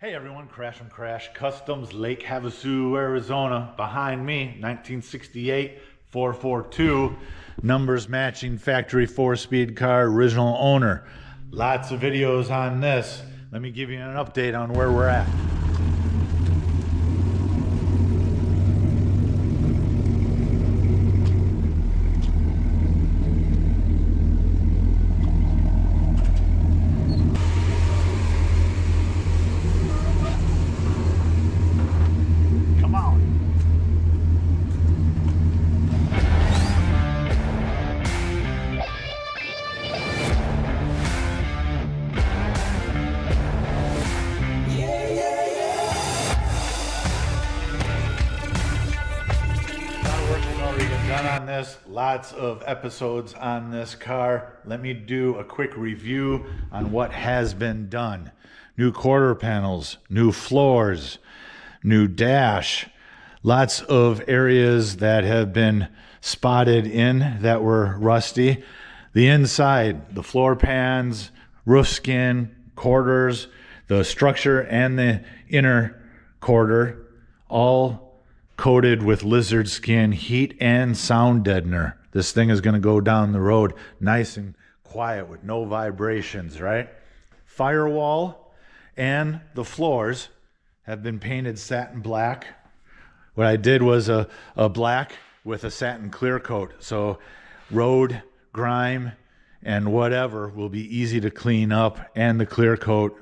Hey everyone, Crash and Crash Customs, Lake Havasu, Arizona. Behind me, 1968 442, numbers matching factory 4-speed car, original owner. Lots of videos on this. Let me give you an update on where we're at. On this, lots of episodes on this car. Let me do a quick review on what has been done. New quarter panels, new floors, new dash, lots of areas that have been spotted in that were rusty. The inside, the floor pans, roof skin, quarters, the structure and the inner quarter, all coated with lizard skin, heat and sound deadener. This thing is going to go down the road nice and quiet with no vibrations, right? Firewall and the floors have been painted satin black. What I did was a black with a satin clear coat. So road, grime, and whatever will be easy to clean up, and the clear coat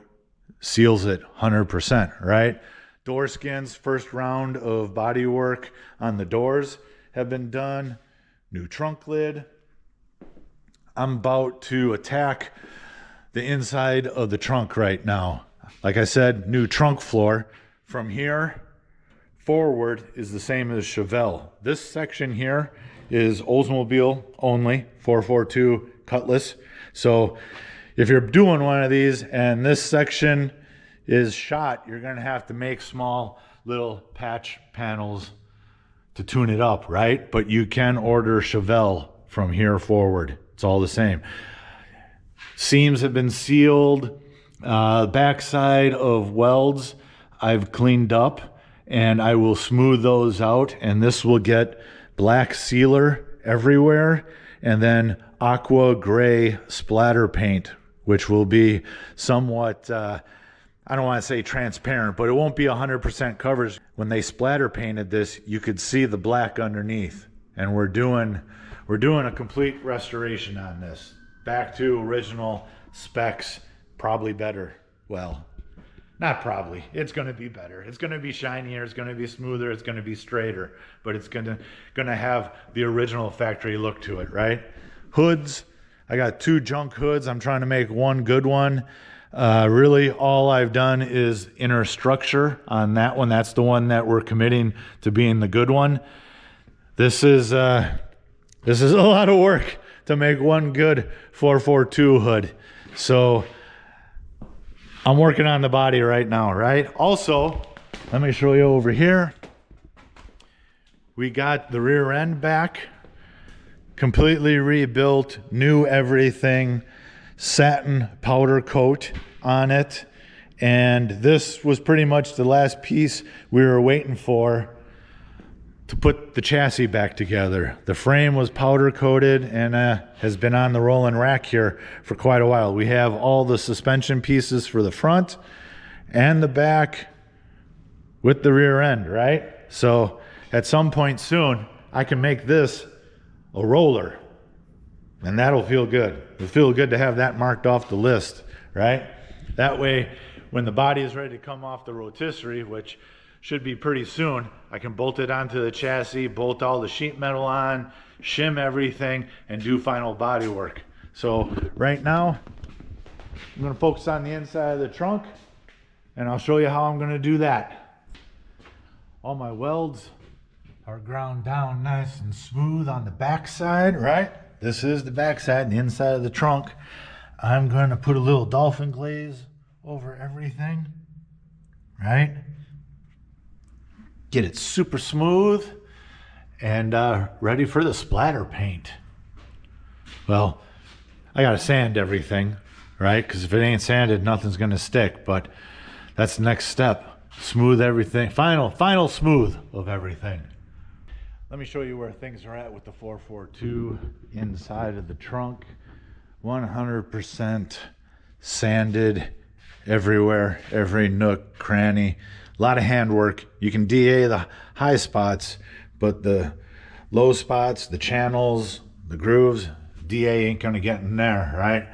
seals it 100%, right? Door skins, first round of body work on the doors have been done. New trunk lid. I'm about to attack the inside of the trunk right now. Like I said, new trunk floor. From here forward is the same as Chevelle. This section here is Oldsmobile only, 442 Cutlass. So if you're doing one of these and this section is shot, you're going to have to make small little patch panels to tune it up, right? But you can order Chevelle from here forward. It's all the same. Seams have been sealed. Backside of welds I've cleaned up, and I will smooth those out, and this will get black sealer everywhere, and then aqua gray splatter paint, which will be somewhat I don't want to say transparent, but it won't be 100% coverage. When they splatter painted this, you could see the black underneath. And we're doing a complete restoration on this. Back to original specs, probably better. Well, not probably. It's going to be better. It's going to be shinier. It's going to be smoother. It's going to be straighter. But it's going to have the original factory look to it, right? Hoods. I got 2 junk hoods. I'm trying to make one good one. Really all I've done is inner structure on that one. That's the one that we're committing to being the good one. This is a lot of work to make one good 442 hood. So I'm working on the body right now, right? Also, let me show you over here. We got the rear end back, completely rebuilt, new everything. Satin powder coat on it, and this was pretty much the last piece we were waiting for to put the chassis back together. The frame was powder coated and has been on the rolling rack here for quite a while. We have all the suspension pieces for the front and the back with the rear end, right? So at some point soon I can make this a roller. And that'll feel good. It'll feel good to have that marked off the list, right? That way, when the body is ready to come off the rotisserie, which should be pretty soon, I can bolt it onto the chassis, bolt all the sheet metal on, shim everything, and do final body work. So right now, I'm going to focus on the inside of the trunk, and I'll show you how I'm going to do that. All my welds are ground down nice and smooth on the back side, right? This is the backside and the inside of the trunk. I'm going to put a little dolphin glaze over everything, right? Get it super smooth and ready for the splatter paint. Well, I got to sand everything, right? Because if it ain't sanded, nothing's going to stick. But That's the next step. Smooth everything. Final smooth of everything. Let me show you where things are at with the 442 inside of the trunk. 100% sanded everywhere, every nook, cranny. A lot of handwork. You can DA the high spots, but the low spots, the channels, the grooves, DA ain't gonna get in there, right?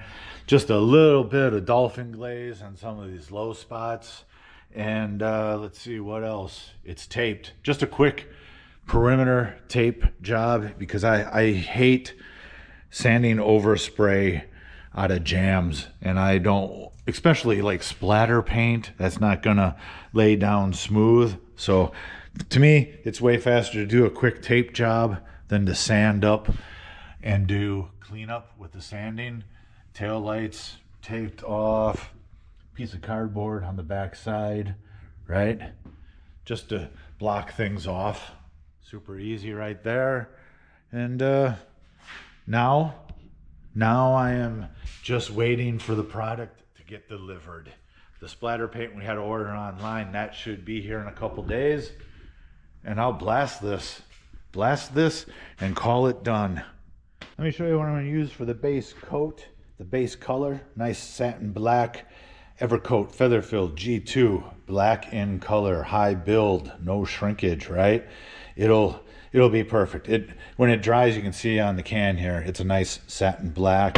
Just a little bit of dolphin glaze on some of these low spots. And let's see what else. It's taped. Just a quick perimeter tape job because I hate sanding overspray out of jams, and I don't, especially like splatter paint, that's not gonna lay down smooth. So to me, it's way faster to do a quick tape job than to sand up and do cleanup with the sanding. Tail lights taped off, piece of cardboard on the back side, right? Just to block things off. Super easy right there. And now I am just waiting for the product to get delivered. The splatter paint we had to order online, that should be here in a couple days. And I'll blast this and call it done. Let me show you what I'm going to use for the base coat. The base color, nice satin black, Evercoat Feather Filled G2, black in color, high build, no shrinkage, right? It'll be perfect. When it dries, you can see on the can here, it's a nice satin black.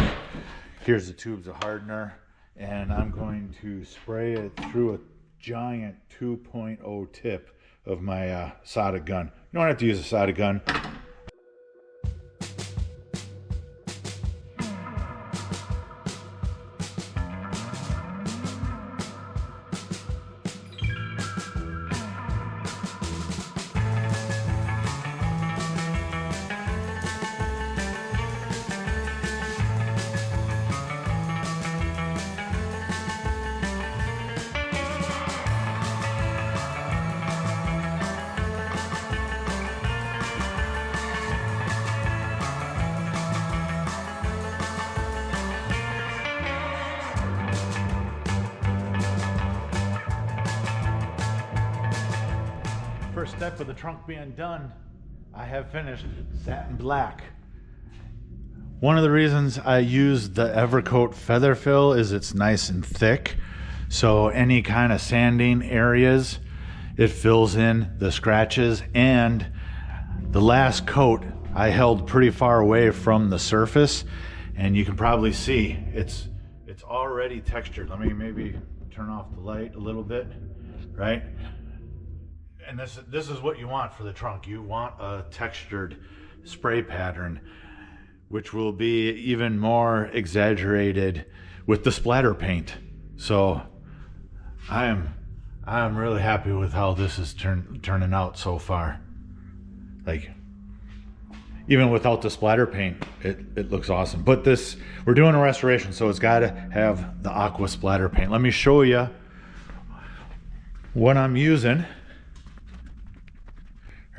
Here's the tubes of hardener, and I'm going to spray it through a giant 2.0 tip of my solder gun. You don't have to use a solder gun. First step of the trunk being done, I have finished satin black. One of the reasons I use the Evercoat Feather Fill is it's nice and thick, so any kind of sanding areas, it fills in the scratches. And the last coat I held pretty far away from the surface, and you can probably see it's already textured. Let me maybe turn off the light a little bit, right? And this is what you want for the trunk. You want a textured spray pattern, which will be even more exaggerated with the splatter paint. So I'm really happy with how this is turning out so far. Like, even without the splatter paint, it looks awesome. But we're doing a restoration, so it's got to have the aqua splatter paint. Let me show you what I'm using.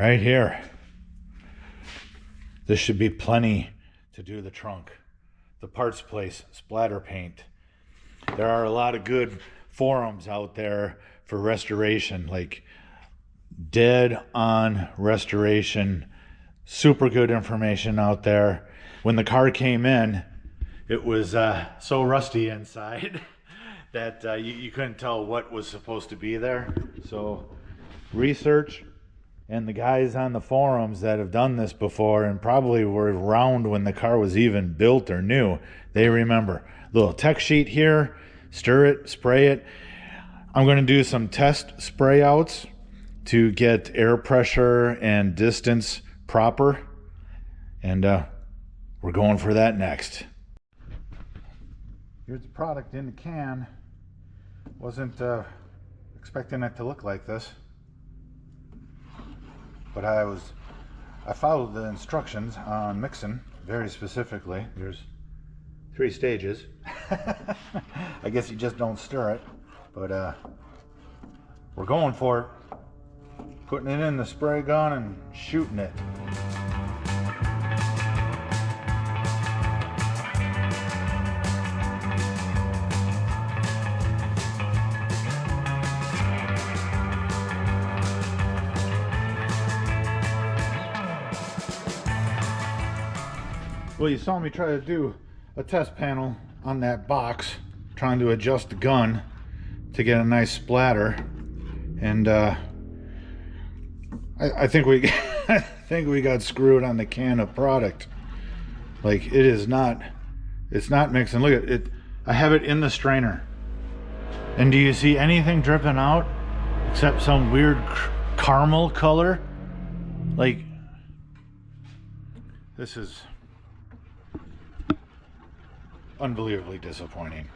Right here. This should be plenty to do the trunk. The Parts Place splatter paint. There are a lot of good forums out there for restoration, like dead on restoration. Super good information out there. When the car came in, it was so rusty inside that you couldn't tell what was supposed to be there. So research. And the guys on the forums that have done this before and probably were around when the car was even built or new, they remember. Little tech sheet here, stir it, spray it. I'm going to do some test spray outs to get air pressure and distance proper. And we're going for that next. Here's the product in the can. Wasn't expecting it to look like this. But I followed the instructions on mixing very specifically. There's 3 stages. I guess you just don't stir it, but we're going for it. Putting it in the spray gun and shooting it. Well, you saw me try to do a test panel on that box, trying to adjust the gun to get a nice splatter, and I think we I think we got screwed on the can of product. Like, it is not, it's not mixing. Look at it. I have it in the strainer, and do you see anything dripping out except some weird caramel color? Like, this is unbelievably disappointing.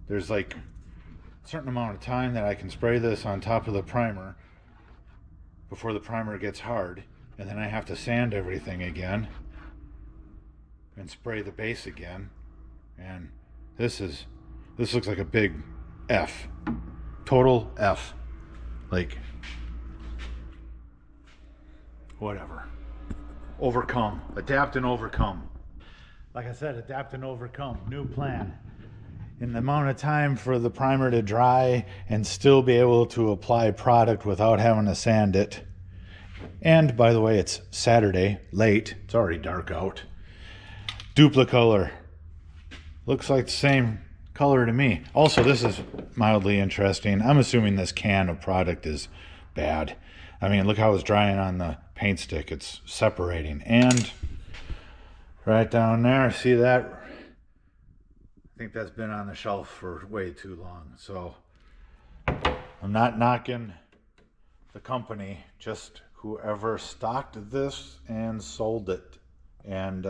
There's like a certain amount of time that I can spray this on top of the primer before the primer gets hard, and then I have to sand everything again and spray the base again, and this looks like a big F. Total F. Like, whatever. Overcome. Adapt and overcome. Like I said, adapt and overcome. New plan. In the amount of time for the primer to dry and still be able to apply product without having to sand it. And by the way, it's Saturday, late. It's already dark out. Dupli-Color. Looks like the same color to me. Also, this is mildly interesting. I'm assuming this can of product is bad. I mean, look how it's drying on the paint stick. It's separating. And right down there, see that? I think that's been on the shelf for way too long. So I'm not knocking the company, just whoever stocked this and sold it. And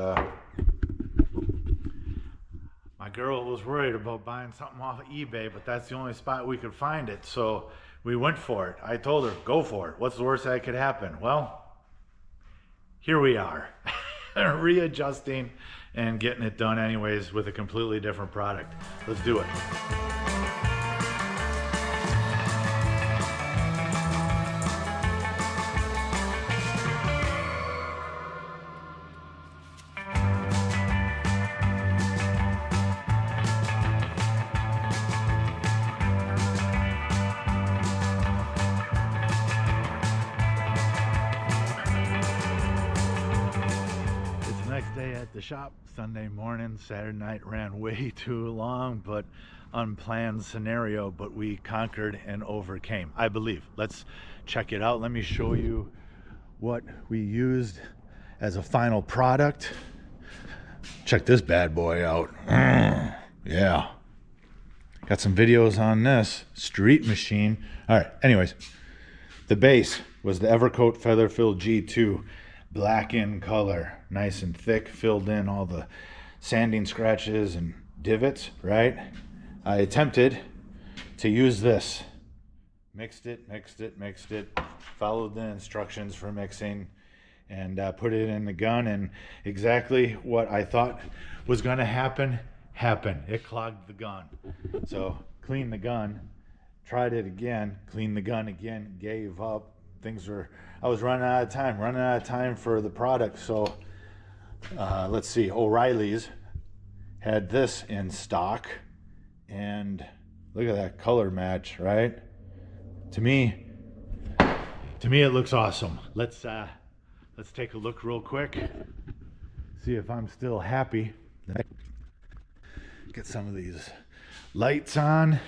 my girl was worried about buying something off of eBay, but that's the only spot we could find it. So we went for it. I told her, go for it. What's the worst that could happen? Well, here we are. Readjusting and getting it done anyways with a completely different product. Let's do it. Day at the shop. Sunday morning. Saturday night ran way too long, but unplanned scenario, but we conquered and overcame, I believe. Let's check it out. Let me show you what we used as a final product. Check this bad boy out. Yeah, got some videos on this street machine. All right, anyways, the base was the Evercoat Feather Fill G2, black in color, nice and thick, filled in all the sanding scratches and divots, right? I attempted to use this. Mixed it, followed the instructions for mixing, and put it in the gun, and exactly what I thought was gonna happen, happened. It clogged the gun. So cleaned the gun, tried it again, cleaned the gun again, gave up. I was running out of time for the product. So let's see, O'Reilly's had this in stock, and look at that color match, right? To me it looks awesome. Let's take a look real quick, see if I'm still happy. Get some of these lights on,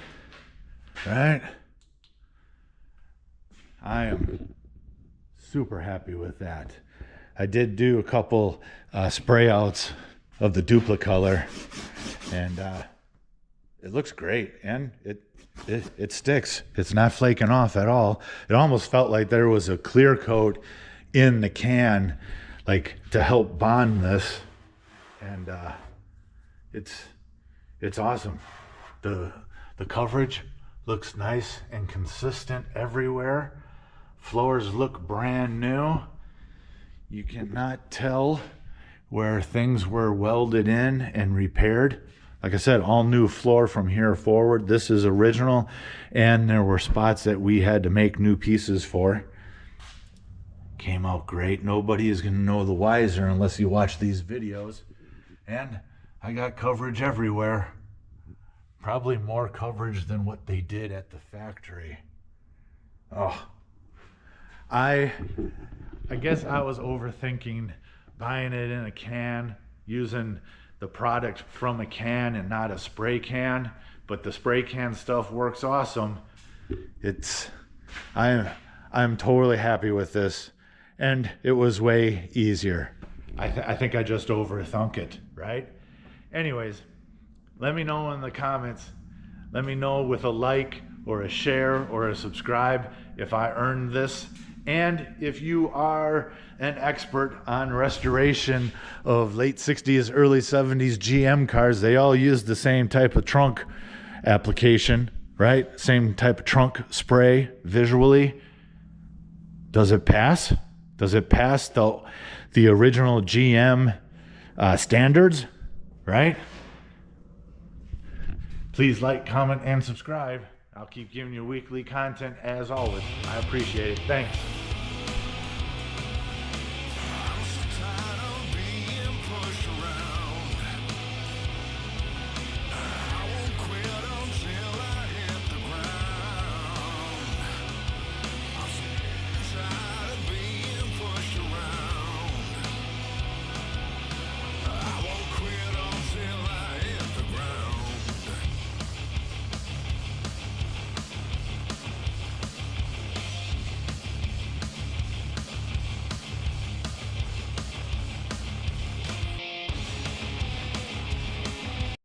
right? I am super happy with that. I did do a couple spray outs of the Dupli-Color, and it looks great, and it sticks. It's not flaking off at all. It almost felt like there was a clear coat in the can, like to help bond this, and it's awesome. The coverage looks nice and consistent everywhere. Floors look brand new. You cannot tell where things were welded in and repaired. Like I said, all new floor from here forward. This is original, and there were spots that we had to make new pieces for. Came out great. Nobody is going to know the wiser unless you watch these videos. And I got coverage everywhere. Probably more coverage than what they did at the factory. Oh, I guess I was overthinking buying it in a can, using the product from a can and not a spray can, but the spray can stuff works awesome. I'm totally happy with this, and it was way easier. I think I just overthunk it, right? Anyways, let me know in the comments. Let me know with a like or a share or a subscribe if I earned this. And if you are an expert on restoration of late 60s, early 70s GM cars, they all use the same type of trunk application, right? Same type of trunk spray visually. Does it pass? Does it pass the original GM standards, right? Please like, comment, and subscribe. I'll keep giving you weekly content as always. I appreciate it. Thanks.